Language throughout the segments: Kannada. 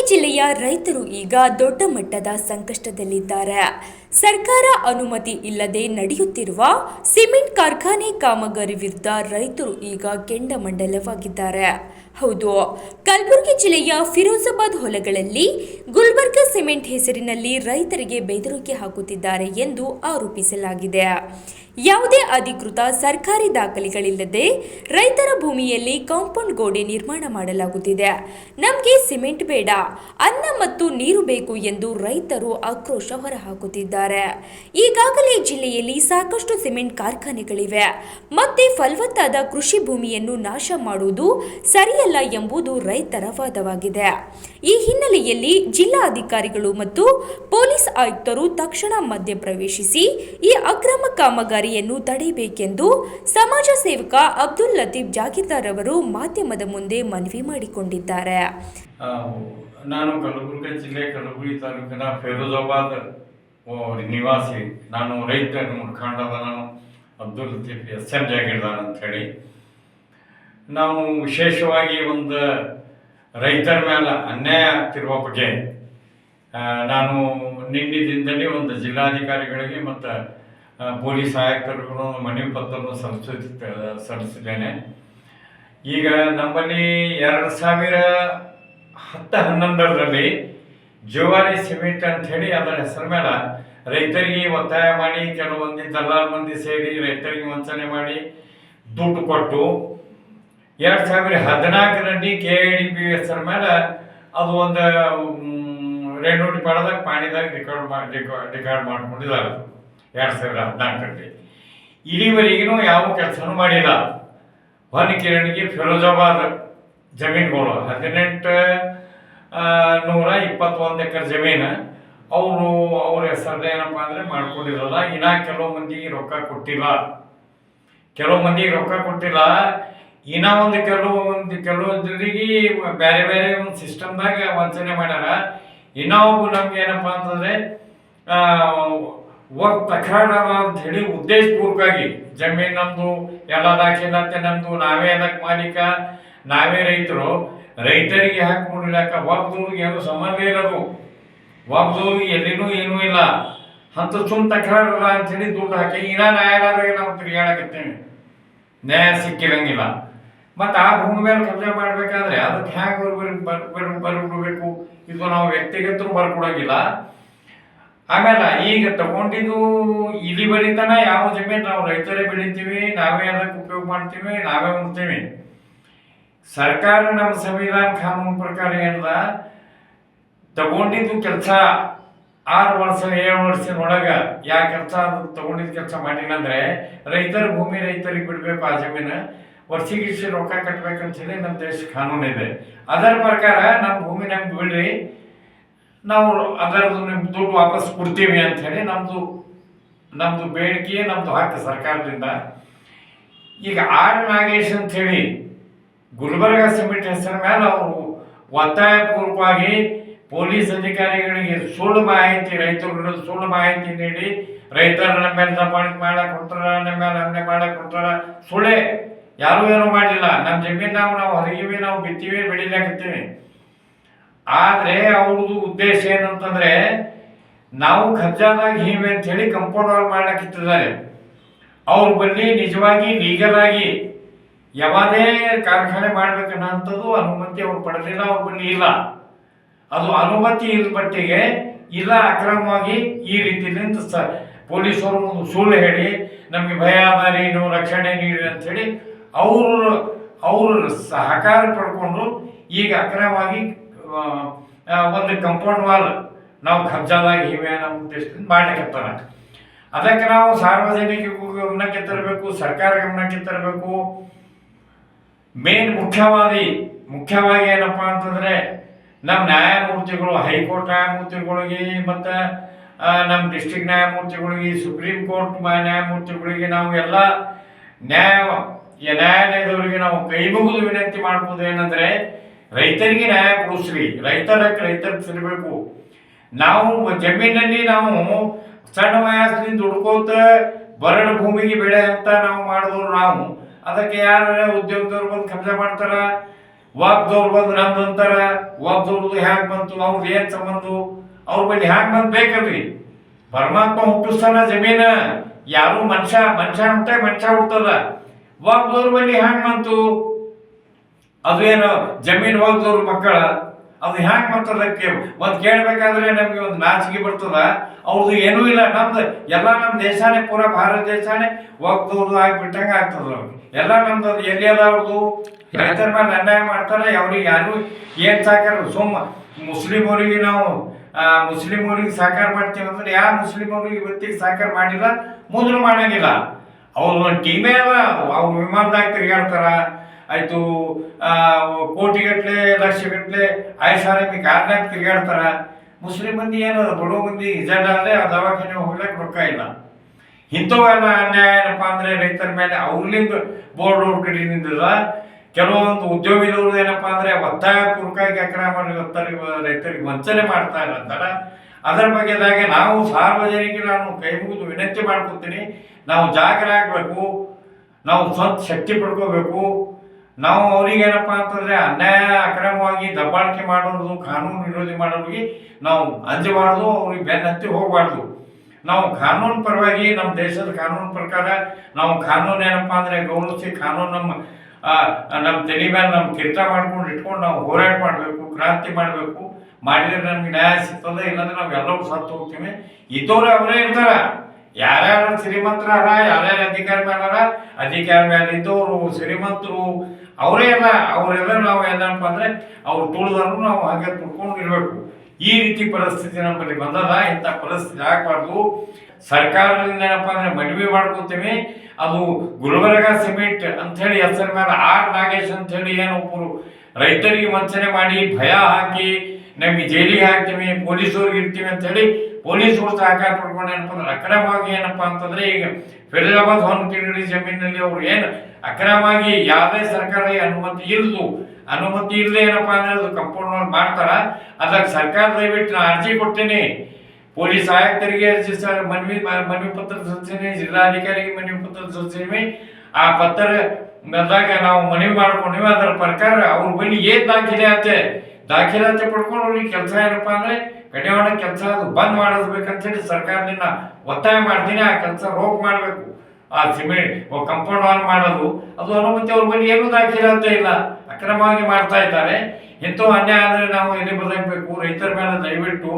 ಜಿಲ್ಲೆಯ ರೈತರು ಈಗ ದೊಡ್ಡ ಮಟ್ಟದ ಸಂಕಷ್ಟದಲ್ಲಿದ್ದಾರೆ. ಸರ್ಕಾರ ಅನುಮತಿ ಇಲ್ಲದೆ ನಡೆಯುತ್ತಿರುವ ಸಿಮೆಂಟ್ ಕಾರ್ಖಾನೆ ಕಾಮಗಾರಿ ವಿರುದ್ಧ ರೈತರು ಈಗ ಕೆಂಡಾಮಂಡಲವಾಗಿದ್ದಾರೆ. ಹೌದು, ಕಲಬುರಗಿ ಜಿಲ್ಲೆಯ ಫಿರೋಜಾಬಾದ್ ಹೊಲಗಳಲ್ಲಿ ಗುಲ್ಬರ್ಗಾ ಸಿಮೆಂಟ್ ಹೆಸರಿನಲ್ಲಿ ರೈತರಿಗೆ ಬೆದರಿಕೆ ಹಾಕುತ್ತಿದ್ದಾರೆ ಎಂದು ಆರೋಪಿಸಲಾಗಿದೆ. ಯಾವುದೇ ಅಧಿಕೃತ ಸರ್ಕಾರಿ ದಾಖಲೆಗಳಿಲ್ಲದೆ ರೈತರ ಭೂಮಿಯಲ್ಲಿ ಕಾಂಪೌಂಡ್ ಗೋಡೆ ನಿರ್ಮಾಣ ಮಾಡಲಾಗುತ್ತಿದೆ. ನಮಗೆ ಸಿಮೆಂಟ್ ಬೇಡ, ಅನ್ನ ಮತ್ತು ನೀರು ಬೇಕು ಎಂದು ರೈತರು ಆಕ್ರೋಶ ಹೊರಹಾಕುತ್ತಿದ್ದಾರೆ. ಈಗಾಗಲೇ ಜಿಲ್ಲೆಯಲ್ಲಿ ಸಾಕಷ್ಟು ಸಿಮೆಂಟ್ ಕಾರ್ಖಾನೆಗಳಿವೆ. ಮತ್ತೆ ಫಲವತ್ತಾದ ಕೃಷಿ ಭೂಮಿಯನ್ನು ನಾಶ ಮಾಡುವುದು ಸರಿಯಲ್ಲ ಎಂಬುದು ರೈತರ ವಾದವಾಗಿದೆ. ಈ ಹಿನ್ನೆಲೆಯಲ್ಲಿ ಜಿಲ್ಲಾಧಿಕಾರಿಗಳು ಮತ್ತು ಪೊಲೀಸ್ ಆಯುಕ್ತರು ತಕ್ಷಣ ಮಧ್ಯಪ್ರವೇಶಿಸಿ ಈ ಅಕ್ರಮ ಕಾಮಗಾರಿಯನ್ನು ತಡೆಯಬೇಕೆಂದು ಸಮಾಜ ಸೇವಕ ಅಬ್ದುಲ್ ಲತೀಫ್ ಜಾಗೀರ್ದಾರ್ ಅವರು ಮಾಧ್ಯಮದ ಮುಂದೆ ಮನವಿ ಮಾಡಿಕೊಂಡಿದ್ದಾರೆ. ನಾನು ಕಲಬುರಗಿ ಜಿಲ್ಲೆ ಕಲಬುರಗಿ ತಾಲೂಕಿನ ಫಿರೋಜಾಬಾದ್ ನಿವಾಸಿ. ನಾನು ರೈತ ಮುಖಂಡದ ನಾನು ಅಬ್ದುಲ್ ಲತೀಫ್ ಎಸ್.ಎಂ. ಜಾಗೀರ್ದಾರ್ ಅಂತ ಹೇಳಿ. ನಾವು ವಿಶೇಷವಾಗಿ ಒಂದು ರೈತರ ಮೇಲೆ ಅನ್ಯಾಯ ಆಗ್ತಿರುವ ಬಗ್ಗೆ ನಾನು ನಿನ್ನೆ ಒಂದು ಜಿಲ್ಲಾಧಿಕಾರಿಗಳಿಗೆ ಮತ್ತು ಪೊಲೀಸ್ ಆಯುಕ್ತರುಗಳು ಮನವಿ ಪತ್ರವನ್ನು ಸಲ್ಲಿಸಿದ್ದೇನೆ. ಈಗ ನಮ್ಮಲ್ಲಿ 2010-11ರಲ್ಲಿ ಜೋವಾರಿ ಸಿಮೆಂಟ್ ಅಂತ ಹೇಳಿ ಅದರ ಹೆಸರು ಮೇಲೆ ರೈತರಿಗೆ ಒತ್ತಾಯ ಮಾಡಿ ಕೆಲವೊಂದು ದಲ್ಲಾಲ್ ಮಂದಿ ಸೇರಿ ರೈತರಿಗೆ ವಂಚನೆ ಮಾಡಿ ದುಡ್ಡು ಕೊಟ್ಟು 2014ರಲ್ಲಿ KIDP ಹೆಸರ ಮೇಲೆ ಅದು ಒಂದು ರೆಡ್ ನೋಟಿ ಪಡೆದಾಗ ಪಾಣಿದಾಗ ರೆಕಾರ್ಡ್ ಮಾಡ್ಕೊಂಡಿದ್ದಾರೆ 2014ರಲ್ಲಿ. ಇಲ್ಲಿವರೆಗೂ ಯಾವ ಕೆಲಸನೂ ಮಾಡಿಲ್ಲ. ಹೊನಕಿರಣಿಗೆ ಫಿರೋಜಾಬಾದ್ ಜಮೀನುಗಳು 1821 ಎಕರೆ ಜಮೀನು ಅವ್ರ ಹೆಸರದ ಏನಪ್ಪ ಅಂದರೆ ಮಾಡ್ಕೊಂಡಿರಲ್ಲ. ಇನ್ನು ಕೆಲವು ಮಂದಿಗೆ ರೊಕ್ಕ ಕೊಟ್ಟಿಲ್ಲ. ಇನ್ನೂ ಒಂದು ಕೆಲವೊಂದರಿಗೆ ಬೇರೆ ಬೇರೆ ಒಂದು ಸಿಸ್ಟಮ್ದಾಗ ವಂಚನೆ ಮಾಡ್ಯಾರ. ಇನ್ನೊಬ್ಬ ನಮ್ಗೆ ಏನಪ್ಪ ಅಂತಂದರೆ ತಕರಾರ ಅಂತ ಹೇಳಿ ಉದ್ದೇಶಪೂರ್ವಕವಾಗಿ ಜಮೀನು ನಮ್ಮದು ಎಲ್ಲ ದಾಖಲಾತಿ ನಮ್ಮದು, ನಾವೇ ಅದಕ್ಕೆ ಮಾಲೀಕ, ನಾವೇ ರೈತರಿಗೆ ಹಾಕಿ ನೋಡಿಲಾಕ ಒಬ್ಬದವ್ರಿಗೆ ಏನೂ ಸಂಬಂಧ ಇರೋದು, ಒಬ್ಬದವ್ರಿಗೆ ಎಲ್ಲಿನೂ ಏನೂ ಇಲ್ಲ ಅಂತ ತಕರಾರಲ್ಲ ಅಂಥೇಳಿ ದುಡ್ಡು ಹಾಕಿ ಇನ್ನ ನ್ಯಾಯಾಲಯದಾಗ ನಾವು ತಿರುಗಾಡಕತ್ತೇವೆ. ನ್ಯಾಯ ಸಿಕ್ಕಿರಂಗಿಲ್ಲ. ಮತ್ತು ಆ ಭೂಮಿ ಮೇಲೆ ಕಬ್ಜೆ ಮಾಡಬೇಕಾದ್ರೆ ಅದಕ್ಕೆ ಹ್ಯಾಂಗೆ ಬರ್ಬಿಡ್ಬೇಕು, ಇದು ನಾವು ವ್ಯಕ್ತಿಗತರು ಬರ್ಕೊಡೋಂಗಿಲ್ಲ. ಆಮೇಲೆ ಈಗ ತಗೊಂಡಿದ್ದು ಇಲ್ಲಿವರೆತನ ಯಾವ ಜಮೀನು ನಾವು ರೈತರೇ ಬೆಳಿತೀವಿ, ನಾವೇ ಅದಕ್ಕೆ ಉಪಯೋಗ ಮಾಡ್ತೀವಿ, ನಾವೇ ಉಣ್ತೀವಿ. ಸರ್ಕಾರ ನಮ್ಮ ಸಂವಿಧಾನ ಕಾನೂನು ಪ್ರಕಾರ ಏನದ ತಗೊಂಡಿದ್ದು ಕೆಲಸ 6 ವರ್ಷ 7 ವರ್ಷದೊಳಗೆ ಯಾವ ಕೆಲಸ ಅದು ತಗೊಂಡಿದ್ದು ಕೆಲಸ ಮಾಡಿಲ್ಲ ಅಂದರೆ ರೈತರ ಭೂಮಿ ರೈತರಿಗೆ ಬಿಡಬೇಕು. ಆ ಜಮೀನು ವರ್ಷಿಗೆ ರೊಕ್ಕ ಕಟ್ಟಬೇಕಂತ ಹೇಳಿ ನಮ್ಮ ದೇಶ ಕಾನೂನು ಇದೆ. ಅದರ ಪ್ರಕಾರ ನಮ್ಮ ಭೂಮಿ ನಮ್ಗೆ ಬಿಡ್ರಿ, ನಾವು ಅದರದ್ದು ನಿಮ್ಮ ದುಡ್ಡು ವಾಪಸ್ ಕೊಡ್ತೀವಿ ಅಂಥೇಳಿ ನಮ್ಮದು ಬೇಡಿಕೆ, ನಮ್ಮದು ಹಕ್ಕು ಸರ್ಕಾರದಿಂದ. ಈಗ ಆರ್ ನಾಗೇಶ್ ಅಂಥೇಳಿ ಗುಲ್ಬರ್ಗಾ ಸಿಮೆಂಟ್ ಹೆಸರ ಮೇಲೆ ಅವರು ಒತ್ತಾಯಪೂರ್ವಕವಾಗಿ ಪೊಲೀಸ್ ಅಧಿಕಾರಿಗಳಿಗೆ ಸುಳ್ಳು ಮಾಹಿತಿ, ರೈತರು ಸುಳ್ಳು ಮಾಹಿತಿ ನೀಡಿ ರೈತರ ನಮ್ಮ ಮೇಲೆ ದಬ್ಬಾಳಿಕೆ ಮಾಡಕ್ಕೆ ಕೊಡ್ತಾರ, ನಮ್ಮ ಮೇಲೆ ಹಂಗೆ ಮಾಡಕ್ಕೆ ಕೊಡ್ತಾರ. ಸುಳ್ಳೇ, ಯಾರೂ ಏನೂ ಮಾಡಲಿಲ್ಲ. ನಮ್ಮ ಜಮೀನು ನಾವು ಹೊರಗಿವಿ, ನಾವು ಬಿತ್ತೀವಿ, ಬೆಳಿಲಾಕತ್ತೀವಿ. ಆದರೆ ಅವ್ರದ್ದು ಉದ್ದೇಶ ಏನಂತಂದರೆ ನಾವು ಕಬ್ಜಾದಾಗ ಹೀವೆ ಅಂತ ಹೇಳಿ ಕಂಪೌಂಡ್ ವಾಲ್ ಮಾಡ್ಲಾಕಿತ್ತಿದ್ದಾರೆ. ಅವ್ರ ಬಳಿ ನಿಜವಾಗಿ ಲೀಗಲ್ ಆಗಿ ಯಾವುದೇ ಕಾರ್ಖಾನೆ ಮಾಡ್ಬೇಕನ್ನೋಂಥದ್ದು ಅನುಮತಿ ಅವ್ರು ಪಡೆದಿಲ್ಲ, ಅವ್ರ ಬಳಿ ಇಲ್ಲ. ಅದು ಅನುಮತಿ ಇಲ್ಲದ ಮಟ್ಟಿಗೆ ಇಲ್ಲ, ಅಕ್ರಮವಾಗಿ ಈ ರೀತಿಯಿಂದ ಪೊಲೀಸರು ಸುಳ್ಳು ಹೇಳಿ ನಮಗೆ ಭಯ ಅದಾರಿ, ನೀವು ರಕ್ಷಣೆ ನೀಡಿ ಅಂಥೇಳಿ ಅವರು ಸಹಕಾರ ಪಡ್ಕೊಂಡು ಈಗ ಅಕ್ರಮವಾಗಿ ಒಂದು ಕಂಪೌಂಡ್ ವಾಲ್ ನಾವು ಕಬ್ಜಾದಾಗ ಇವೆ ನಮ್ಮ ಉದ್ದೇಶದಿಂದ ಮಾಡ್ಲಿಕ್ಕತ್ತಾರ. ಅದಕ್ಕೆ ನಾವು ಸಾರ್ವಜನಿಕ ಗಮನಕ್ಕೆ ತರಬೇಕು, ಸರ್ಕಾರ ಗಮನಕ್ಕೆ ತರಬೇಕು. ಮುಖ್ಯವಾಗಿ ಏನಪ್ಪ ಅಂತಂದರೆ ನಮ್ಮ ನ್ಯಾಯಮೂರ್ತಿಗಳು, ಹೈಕೋರ್ಟ್ ನ್ಯಾಯಮೂರ್ತಿಗಳಿಗೆ ಮತ್ತು ನಮ್ಮ ಡಿಸ್ಟ್ರಿಕ್ಟ್ ನ್ಯಾಯಮೂರ್ತಿಗಳಿಗೆ, ಸುಪ್ರೀಂ ಕೋರ್ಟ್ ನ್ಯಾಯಮೂರ್ತಿಗಳಿಗೆ ನಾವು ಎಲ್ಲ ನ್ಯಾಯಾಲಯದವರಿಗೆ ನಾವು ಕೈ ಮುಗಿದು ವಿನಂತಿ ಮಾಡ್ಬೋದು. ಏನಂದರೆ ರೈತರಿಗೆ ನ್ಯಾಯ ಕೊಡಿಸ್ರಿ, ರೈತರಿಗೆ ಸಿಗಬೇಕು. ನಾವು ಜಮೀನಲ್ಲಿ ನಾವು ಸಣ್ಣ ವಯಸ್ಸಿನಿಂದ ದುಡ್ಕೋತ ಬರಡು ಭೂಮಿಗೆ ಬೆಳೆ ಅಂತ ನಾವು ಮಾಡಿದ್ರು. ನಾವು ಅದಕ್ಕೆ ಯಾರು ಉದ್ಯೋಗದವ್ರು ಬಂದು ಕಬ್ಜಾ ಮಾಡ್ತಾರ, ವಾಗ್ದವ್ರು ಬಂದು ನಮ್ದು ಅಂತಾರ, ವಾಗ್ದವ್ರದ್ದು ಹ್ಯಾಂಗ ಬಂತು, ಅವ್ರದ್ದು ಏನ್ ಸಂಬಂಧ, ಅವ್ರ ಬಳಿ ಹ್ಯಾಂಗ ಬಂದ್ ಬೇಕಲ್ರಿ. ಪರಮಾತ್ಮ ಹುಟ್ಟಿಸ್ತಾನ ಜಮೀನ, ಯಾರು ಮನುಷ್ಯ ಹುಟ್ಟದ. ವಾಗ್ದವ್ರ ಬಳಿ ಹ್ಯಾಂಗ ಬಂತು, ಅದು ಏನು ಜಮೀನ್ ವಾಗ್ದವ್ರ ಮಕ್ಕಳ, ಅದು ಹ್ಯಾಂಗ ಬಂತದಕ್ಕೆ ಒಂದ್ ಕೇಳ್ಬೇಕಾದ್ರೆ ನಮ್ಗೆ ಒಂದು ನಾಚಿಕೆ ಬರ್ತದ. ಅವ್ರದ್ದು ಏನೂ ಇಲ್ಲ, ನಮ್ದು ಎಲ್ಲ ನಮ್ಮ ದೇಶಾನೇ, ಪೂರಾ ಭಾರತ ದೇಶಾನೇ ವಾಗ್ದವ್ರದ್ದು ಆಗ್ಬಿಟ್ಟಂಗ ಆಗ್ತದ. ಎಲ್ಲ ನಮ್ದು ಎಲ್ಲಿ ಅದ ಅವ್ರದ್ದು, ರೈತರ ಮೇಲೆ ಅನ್ಯಾಯ ಮಾಡ್ತಾರೆ. ಅವ್ರಿಗೆ ಯಾರು ಏನ್ ಸಾಕಾರ, ಮುಸ್ಲಿಂ ಅವ್ರಿಗೆ ನಾವು ಮುಸ್ಲಿಂ ಅವ್ರಿಗೆ ಸಾಕಾರ ಮಾಡ್ತೀವಿ ಅಂದ್ರೆ ಯಾವ ಮುಸ್ಲಿಂ ಅವ್ರಿಗೆ ಇವತ್ತಿಗೆ ಸಾಕಾರ ಮಾಡಿಲ್ಲ, ಮುಂದೂ ಮಾಡಂಗಿಲ್ಲ. ಅವ್ರು ಒಂದು ಟೀಮೇ ಅಲ್ಲ, ಅವ್ರು ವಿಮಾನದಾಗ ತಿರುಗಾಡ್ತಾರ, ಆಯ್ತು ಕೋಟಿಗಟ್ಲೆ ಲಕ್ಷಗಟ್ಲೆ ಆಯ್ಸಾರಾಮಿ ಕಾರ್ನಾಗ ತಿರುಗಾಡ್ತಾರ. ಮುಸ್ಲಿಂ ಮಂದಿ ಏನದ, ಬಡವ ಮಂದಿ ಇಜಾಡೇ ಆ ದವಾಖಾನೆ ಹೋಗ್ಲಿಕ್ಕೆ ರೊಕ್ಕ ಇಲ್ಲ. ಇಂಥವೆಲ್ಲ ಅನ್ಯಾಯ ಏನಪ್ಪ ಅಂದ್ರೆ ರೈತರ ಮೇಲೆ ಅವ್ರಲಿಂದ ಬೋರ್ಡ್ ಅವ್ರ ಕಡೆಯಿಂದಲ್ಲ. ಕೆಲವೊಂದು ಉದ್ಯೋಗಿದವ್ರು ಏನಪ್ಪ ಅಂದ್ರೆ ಒತ್ತಾಯ ಪೂರ್ವಕವಾಗಿ ಅಕ್ರಮ ರೈತರಿಗೆ ವಂಚನೆ ಮಾಡ್ತಾ ಇರ್ತಾರ. ಅದರ ಬಗ್ಗೆದಾಗೆ ನಾವು ಸಾರ್ವಜನಿಕರು ನಾನು ಕೈ ಮುಗಿದು ವಿನಂತಿ ಮಾಡ್ಕೊತೀನಿ, ನಾವು ಜಾಗರ ಆಗಬೇಕು, ನಾವು ಸ್ವಂತ ಶಕ್ತಿ ಪಡ್ಕೋಬೇಕು. ನಾವು ಅವ್ರಿಗೇನಪ್ಪ ಅಂತಂದ್ರೆ ಅನ್ಯಾಯ ಅಕ್ರಮವಾಗಿ ದಬ್ಬಾಳಿಕೆ ಮಾಡೋದು, ಕಾನೂನು ವಿರೋಧಿ ಮಾಡೋರಿಗೆ ನಾವು ಅಂಜಬಾರ್ದು, ಅವ್ರಿಗೆ ಬೆನ್ನತ್ತಿ ಹೋಗಬಾರ್ದು. ನಾವು ಕಾನೂನು ಪರವಾಗಿ, ನಮ್ಮ ದೇಶದ ಕಾನೂನು ಪ್ರಕಾರ ನಾವು ಕಾನೂನು ಏನಪ್ಪ ಅಂದ್ರೆ ಗೌರವಿಸಿ, ಕಾನೂನು ನಮ್ಮ ತಲೆ ಮೇಲೆ ನಮ್ಮ ಕಿರ್ತ ಮಾಡ್ಕೊಂಡು ಇಟ್ಕೊಂಡು ನಾವು ಹೋರಾಟ ಮಾಡಬೇಕು, ಕ್ರಾಂತಿ ಮಾಡಬೇಕು. ಮಾಡಿದ್ರೆ ನಮ್ಗೆ ನ್ಯಾಯ ಸಿಗ್ತದೆ, ಇಲ್ಲಾಂದ್ರೆ ನಾವು ಎಲ್ಲರೂ ಸತ್ತು ಹೋಗ್ತೀವಿ. ಇದ್ದವ್ರು ಅವರೇ ಇರ್ತಾರ, ಯಾರ್ಯಾರು ಶ್ರೀಮಂತರ ಅಲ್ಲ, ಯಾರ್ಯಾರು ಅಧಿಕಾರ ಮೇಲಾರ, ಅಧಿಕಾರ ಮೇಲೆ ಇದ್ದವರು ಶ್ರೀಮಂತರು ಅವರೇ ಅಲ್ಲ. ಅವರೆಲ್ಲ ನಾವು ಏನಪ್ಪ ಅಂದ್ರೆ ಅವ್ರು ತುಳಿದ್ರು ನಾವು ಹಾಗೆ ತುಳ್ಕೊಂಡು ಇರಬೇಕು. ಈ ರೀತಿ ಪರಿಸ್ಥಿತಿ ನಮ್ಮಲ್ಲಿ ಬಂದದ. ಇಂಥ ಪರಿಸ್ಥಿತಿ ಆಗಬಾರ್ದು. ಸರ್ಕಾರದಿಂದ ಏನಪ್ಪ ಅಂದ್ರೆ ಮನವಿ ಮಾಡ್ಕೊತೀವಿ, ಅದು ಗುಲ್ಬರ್ಗ ಸಿಮೆಂಟ್ ಅಂತ ಹೇಳಿ ಹೆಸರ ಮೇಲೆ ಆರ್ ನಾಗೇಶ್ ಅಂತ ಹೇಳಿ ಏನು ಒಬ್ಬರು ರೈತರಿಗೆ ವಂಚನೆ ಮಾಡಿ ಭಯ ಹಾಕಿ ನಮಗೆ ಜೈಲಿಗೆ ಹಾಕ್ತೀವಿ, ಪೊಲೀಸವ್ರಿಗೆ ಇರ್ತೀವಿ ಅಂತ ಹೇಳಿ ಪೊಲೀಸರು ಸಹಕಾರ ಪಡ್ಕೊಂಡು ಏನಪ್ಪ ಅಂದ್ರೆ ಅಕ್ರಮವಾಗಿ ಏನಪ್ಪ ಅಂತಂದ್ರೆ ಈಗ ಫಿರೋಜಾಬಾದ್ ಹೊನ್ನಕೇರಿ ಜಮೀನಲ್ಲಿ ಅವ್ರು ಏನು ಅಕ್ರಮವಾಗಿ ಯಾವುದೇ ಸರ್ಕಾರಿ ಅನುಮತಿ ಇಲ್ಲದೆ ಏನಪ್ಪ ಅಂದ್ರೆ ಅದು ಕಂಪೌಂಡ್ ಮಾಡ್ತಾರ. ಅದಕ್ಕೆ ಸರ್ಕಾರ ದಯವಿಟ್ಟು ನಾನು ಅರ್ಜಿ ಕೊಡ್ತೀನಿ, ಪೊಲೀಸ್ ಆಯುಕ್ತರಿಗೆ ಅರ್ಜಿ ಮನವಿ ಪತ್ರ ಸಲ್ಲಿಸ್ತೀನಿ, ಜಿಲ್ಲಾಧಿಕಾರಿಗೆ ಮನವಿ ಪತ್ರ ಸಲ್ಲಿಸ್ತೀನಿ. ಆ ಪತ್ರದಾಗ ನಾವು ಮನವಿ ಮಾಡ್ಕೊಂಡಿವಿ, ಅದರ ಪ್ರಕಾರ ಅವ್ರ ಬಳಿ ಏನ್ ದಾಖಲಾತಿ ಪಡ್ಕೊಂಡು ಅವ್ರಿಗೆ ಕೆಲಸ ಏನಪ್ಪಾ ಅಂದ್ರೆ ಕಡಿವಾಣ ಕೆಲಸ ಅದು ಬಂದ್ ಮಾಡಿಸ್ಬೇಕಂತೇಳಿ ಸರ್ಕಾರದಿಂದ ಒತ್ತಾಯ ಮಾಡ್ತೀನಿ. ಆ ಕೆಲಸ ರೋಕ್ ಮಾಡಬೇಕು. ಆ ಸಿಮೆಂಟ್ ಕಂಪೌಂಡ್ ವಾಲ್ ಮಾಡೋದು ಅದು ಅನುಮತಿ ಅವ್ರ ಬಳಿ ಏನೂ ದಾಖಲಾತಿ ಇಲ್ಲ, ಅಕ್ರಮವಾಗಿ ಮಾಡ್ತಾ ಇದ್ದಾರೆ. ಇಂಥವು ಅನ್ಯಾಯ ಅಂದ್ರೆ ನಾವು ಎಲ್ಲಿ ಬದಕಬೇಕು. ರೈತರ ಮೇಲೆ ದಯವಿಟ್ಟು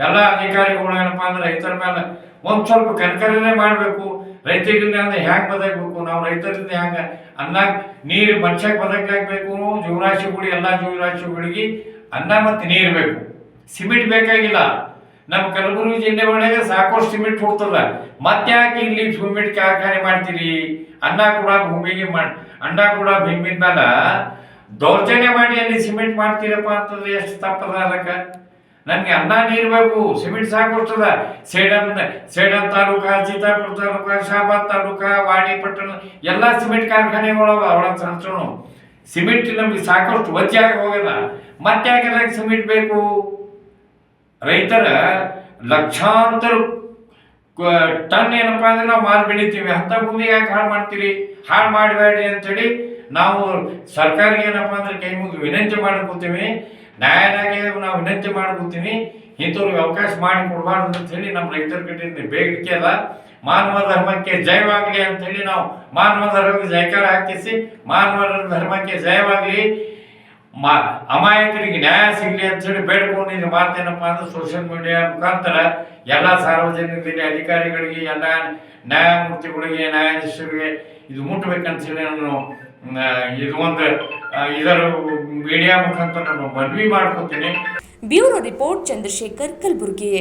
ಎಲ್ಲ ಅಧಿಕಾರಿಗಳು ಏನಪ್ಪಾ ಅಂದ್ರೆ ರೈತರ ಮೇಲೆ ಒಂದ್ ಸ್ವಲ್ಪ ಕನಕರನೇ ಮಾಡಬೇಕು. ರೈತರಿಂದ ಅಂದ್ರೆ ಹ್ಯಾಂಗ ಬದಕಬೇಕು, ನಾವು ರೈತರಿಂದ ಹ್ಯಾಂಗ ಅನ್ನ ನೀರು ಮನುಷ್ಯಕ್ಕೆ ಬದಕಬೇಕು. ಜೀವರಾಶಿಗಳು ಎಲ್ಲ ಜೀವರಾಶಿಗಳಿಗೆ ಅನ್ನ ಮತ್ತು ನೀರು ಬೇಕು, ಸಿಮೆಂಟ್ ಬೇಕಾಗಿಲ್ಲ. ನಮ್ಮ ಕಲಬುರಗಿ ಜಿಲ್ಲೆ ಒಳಗೆ ಸಾಕಷ್ಟು ಸಿಮೆಂಟ್ ಹುಡ್ತದ, ಮತ್ತೆ ಯಾಕೆ ಇಲ್ಲಿ ಸಿಮೆಂಟ್ ಕಾರ್ಖಾನೆ ಮಾಡ್ತೀರಿ? ಅನ್ನ ಕೂಡ ಭೂಮಿಗೆ ಅನ್ನ ಕೂಡ ಭೂಮಿ ಮೇಲೆ ದೌರ್ಜನ್ಯ ಮಾಡಿ ಅಲ್ಲಿ ಸಿಮೆಂಟ್ ಮಾಡ್ತೀರಪ್ಪ ಅಂತಂದ್ರೆ ಎಷ್ಟು ತಪ್ಪದ. ಅದಕ್ಕೆ ನನ್ಗೆ ಅನ್ನ ನೀರು ಬೇಕು, ಸಿಮೆಂಟ್ ಸಾಕಷ್ಟದ. ಸೇಡಂ ತಾಲೂಕ, ಸೀತಾಪುರ ತಾಲೂಕ, ಶಾಬಾದ್ ತಾಲೂಕ, ವಾಡಿ ಪಟ್ಟಣ ಎಲ್ಲ ಸಿಮೆಂಟ್ ಕಾರ್ಖಾನೆಗಳು ಒಳಗೆ ಸಣ್ಣ ಸಿಮೆಂಟ್ ನಮ್ಗೆ ಸಾಕಷ್ಟು ವಜ್ಜಾಗಿ ಹೋಗಲ್ಲ. ಮತ್ತೆ ಯಾಕೆ ಸಿಮೆಂಟ್ ಬೇಕು? ರೈತರ ಲಕ್ಷಾಂತರ ಟನ್ ಏನಪ್ಪಾ ಅಂದ್ರೆ ನಾವು ಮಾಲ್ ಬೆಳಿತೀವಿ, ಅಂತ ಭೂಮಿಗೆ ಯಾಕೆ ಹಾಳು ಮಾಡ್ತೀರಿ? ಹಾಳು ಮಾಡಬೇಡಿ ಅಂತೇಳಿ ನಾವು ಸರ್ಕಾರಕ್ಕೆ ಏನಪ್ಪಾ ಅಂದ್ರೆ ಕೈ ಮುಗಿದು ವಿನಂತಿ ಮಾಡ್ಕೊತೀವಿ, ನ್ಯಾಯಾಲಯಕ್ಕೆ ನಾವು ವಿನಂತಿ ಮಾಡ್ಕೊತೀವಿ. ಇಂಥವ್ರಿಗೆ ಅವಕಾಶ ಮಾಡಿ ಕೊಡಬಾರ್ದು ಅಂತ ಹೇಳಿ ನಮ್ಮ ರೈತರ ಕಡೆಯಿಂದ ಬೇಡಿಕೆ ಅದ. ಮಾನವ ಧರ್ಮಕ್ಕೆ ಜಯವಾಗಲಿ ಅಂತ ಹೇಳಿ ನಾವು ಮಾನವ ಧರ್ಮಕ್ಕೆ ಜಯಕಾರ ಹಾಕಿಸಿ ಮಾನವ ಧರ್ಮಕ್ಕೆ ಜಯವಾಗಲಿ, ಅಮಾಯಕರಿಗೆ ನ್ಯಾಯ ಸಿಗಲಿ ಅಂತ ಹೇಳಿ ಬೇಡ್ಕೊಂಡಿದ್ದ ಮಾತೇನಪ್ಪ ಅಂದ್ರೆ ಸೋಷಿಯಲ್ ಮೀಡಿಯಾ ಮುಖಾಂತರ ಎಲ್ಲ ಸಾರ್ವಜನಿಕರಿಗೆ, ಅಧಿಕಾರಿಗಳಿಗೆ, ಎಲ್ಲ ನ್ಯಾಯಮೂರ್ತಿಗಳಿಗೆ, ನ್ಯಾಯಾಧೀಶರಿಗೆ ಇದು ಮುಟ್ಟಬೇಕಂತ ಹೇಳಿ ನಾನು ಇದು ಒಂದು ಇದರ ಮೀಡಿಯಾ ಮುಖಾಂತರ ನಾನು ಮನವಿ ಮಾಡ್ಕೊತೀನಿ. Bureau report, Chandrashekar, Kalaburagi.